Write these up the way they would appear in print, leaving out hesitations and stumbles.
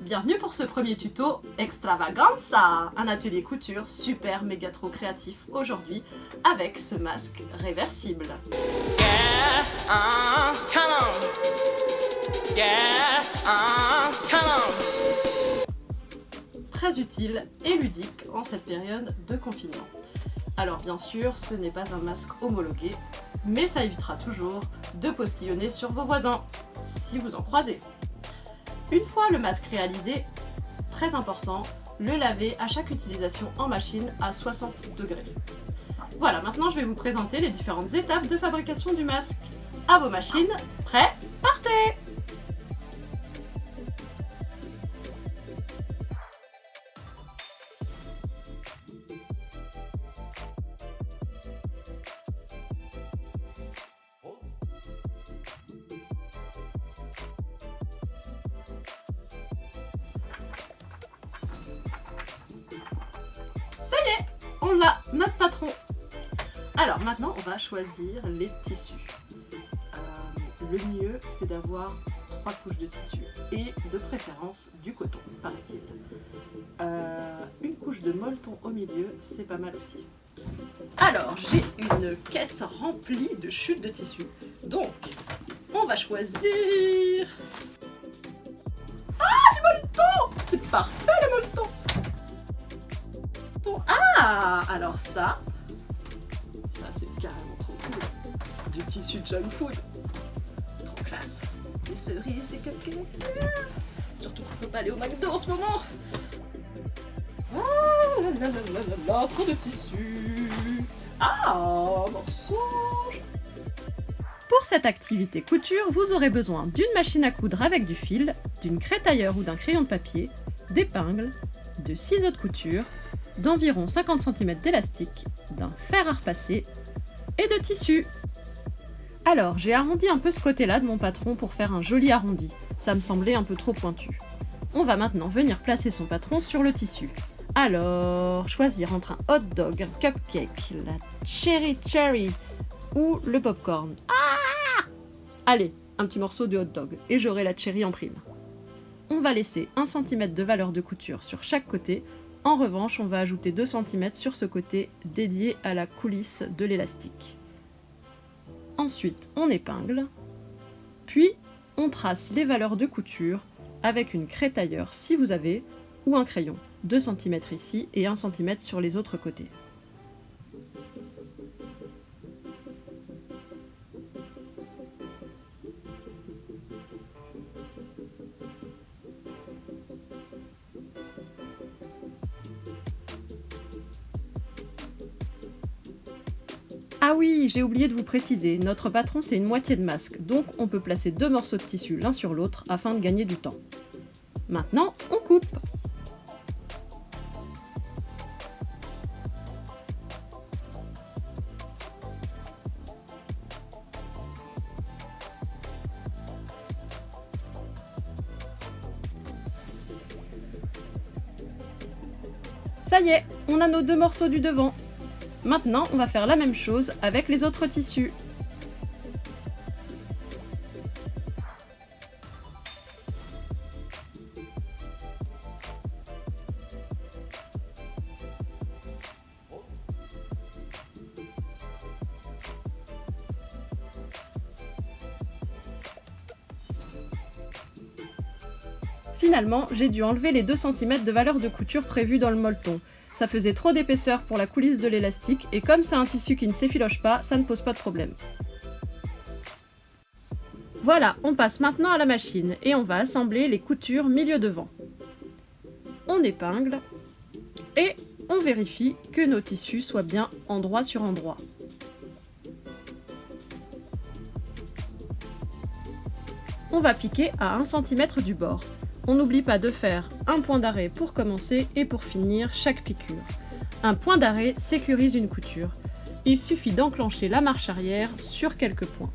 Bienvenue pour ce premier tuto Extravaganza, un atelier couture super méga trop créatif aujourd'hui avec ce masque réversible. Yes, come on. Yes, come on. Très utile et ludique en cette période de confinement. Alors bien sûr, ce n'est pas un masque homologué, mais ça évitera toujours de postillonner sur vos voisins, si vous en croisez. Une fois le masque réalisé, très important, le laver à chaque utilisation en machine à 60 degrés. Voilà, maintenant je vais vous présenter les différentes étapes de fabrication du masque. À vos machines, prêts, partez! Ça y est, on a notre patron. Alors maintenant, on va choisir les tissus. Le mieux, c'est d'avoir 3 couches de tissu et de préférence du coton, paraît-il. Une couche de molleton au milieu, c'est pas mal aussi. Alors, j'ai une caisse remplie de chutes de tissu. Donc, on va choisir... Ah, du molleton! C'est parfait le molleton! Ah, alors ça c'est carrément trop cool. Du tissu junk food. Trop classe. Des cerises, des cupcakes. Surtout qu'on peut pas aller au McDo en ce moment. Ah là là là là là là, trop de tissu. Ah, mensonge. Pour cette activité couture, vous aurez besoin d'une machine à coudre avec du fil, d'une crétailleur ou d'un crayon de papier, d'épingles, de ciseaux de couture, d'environ 50 cm d'élastique, d'un fer à repasser et de tissu. Alors, j'ai arrondi un peu ce côté-là de mon patron pour faire un joli arrondi. Ça me semblait un peu trop pointu. On va maintenant venir placer son patron sur le tissu. Alors, choisir entre un hot dog, un cupcake, la cherry ou le popcorn. Ah! Allez, un petit morceau de hot dog et j'aurai la cherry en prime. On va laisser 1 cm de valeur de couture sur chaque côté. En revanche, on va ajouter 2 cm sur ce côté dédié à la coulisse de l'élastique. Ensuite, on épingle, puis on trace les valeurs de couture avec une crétailleur si vous avez, ou un crayon, 2 cm ici et 1 cm sur les autres côtés. Ah oui, j'ai oublié de vous préciser, notre patron c'est une moitié de masque, donc on peut placer 2 morceaux de tissu l'un sur l'autre afin de gagner du temps. Maintenant, on coupe. Ça y est, on a nos 2 morceaux du devant. Maintenant, on va faire la même chose avec les autres tissus. Finalement, j'ai dû enlever les 2 cm de valeur de couture prévue dans le molleton. Ça faisait trop d'épaisseur pour la coulisse de l'élastique et comme c'est un tissu qui ne s'effiloche pas, ça ne pose pas de problème. Voilà, on passe maintenant à la machine et on va assembler les coutures milieu devant. On épingle et on vérifie que nos tissus soient bien endroit sur endroit. On va piquer à 1 cm du bord. On n'oublie pas de faire un point d'arrêt pour commencer et pour finir chaque piqûre. Un point d'arrêt sécurise une couture. Il suffit d'enclencher la marche arrière sur quelques points.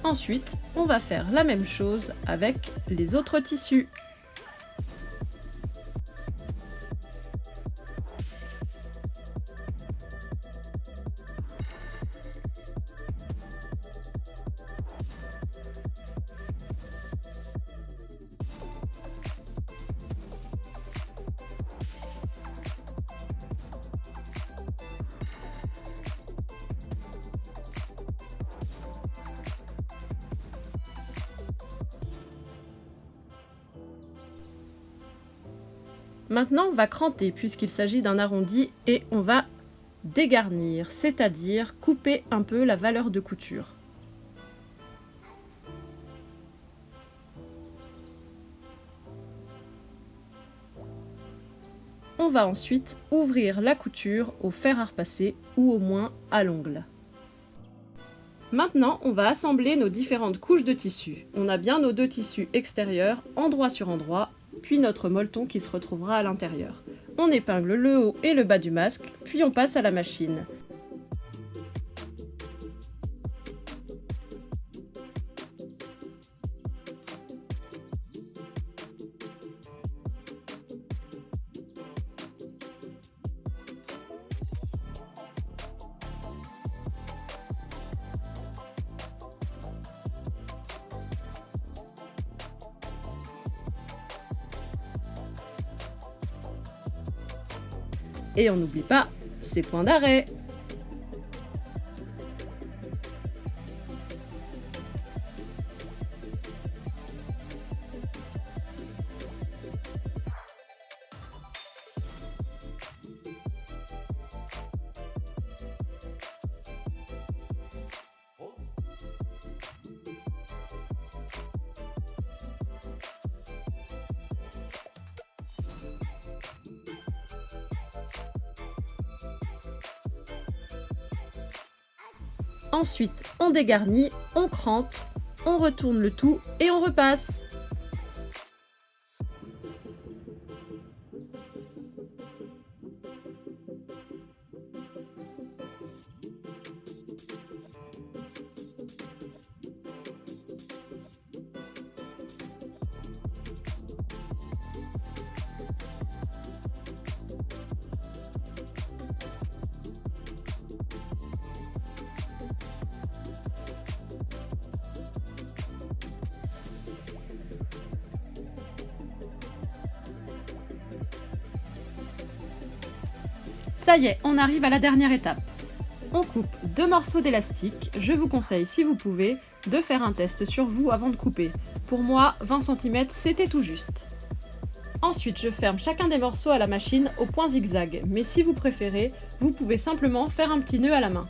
Ensuite, on va faire la même chose avec les autres tissus. Maintenant, on va cranter puisqu'il s'agit d'un arrondi et on va dégarnir, c'est-à-dire couper un peu la valeur de couture. On va ensuite ouvrir la couture au fer à repasser ou au moins à l'ongle. Maintenant, on va assembler nos différentes couches de tissu. On a bien nos deux tissus extérieurs, endroit sur endroit, puis notre molleton qui se retrouvera à l'intérieur. On épingle le haut et le bas du masque, puis on passe à la machine. Et on n'oublie pas ces points d'arrêt. Ensuite, on dégarnit, on crante, on retourne le tout et on repasse. Ça y est, on arrive à la dernière étape. On coupe 2 morceaux d'élastique. Je vous conseille, si vous pouvez, de faire un test sur vous avant de couper. Pour moi, 20 cm, c'était tout juste. Ensuite, je ferme chacun des morceaux à la machine au point zigzag, mais si vous préférez, vous pouvez simplement faire un petit nœud à la main.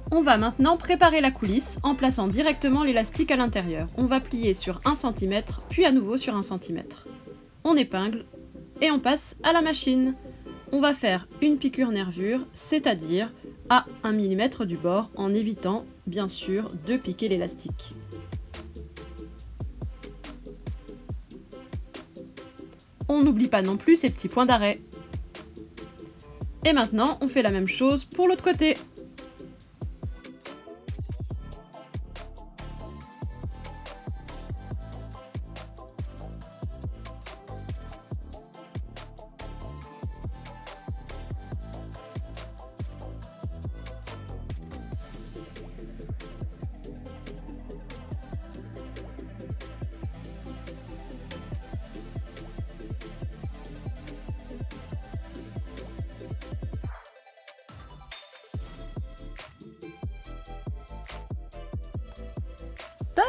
On va maintenant préparer la coulisse en plaçant directement l'élastique à l'intérieur. On va plier sur 1 cm, puis à nouveau sur 1 cm. On épingle et on passe à la machine. On va faire une piqûre nervure, c'est-à-dire à 1 mm du bord, en évitant bien sûr de piquer l'élastique. On n'oublie pas non plus ces petits points d'arrêt. Et maintenant, on fait la même chose pour l'autre côté. Tada!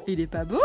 Il est pas beau?